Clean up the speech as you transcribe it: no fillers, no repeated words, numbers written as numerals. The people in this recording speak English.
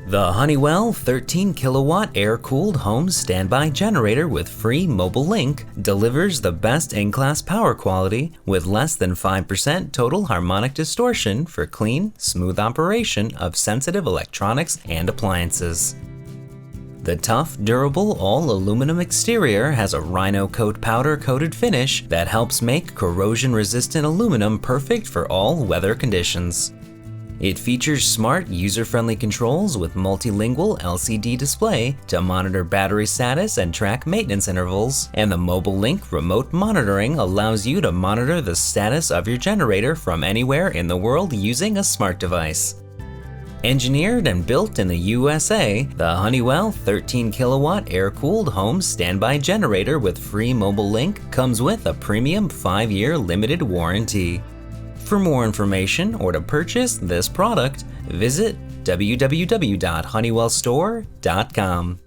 The Honeywell 13kW air-cooled home standby generator with free mobile link delivers the best in-class power quality with less than 5% total harmonic distortion for clean, smooth operation of sensitive electronics and appliances. The tough, durable, all-aluminum exterior has a Rhino Coat powder-coated finish that helps make corrosion-resistant aluminum perfect for all weather conditions. It features smart, user-friendly controls with multilingual LCD display to monitor battery status and track maintenance intervals, and the Mobile Link remote monitoring allows you to monitor the status of your generator from anywhere in the world using a smart device. Engineered and built in the USA, the Honeywell 13kW air-cooled home standby generator with free Mobile Link comes with a premium 5-year limited warranty. For more information or to purchase this product, visit www.honeywellstore.com.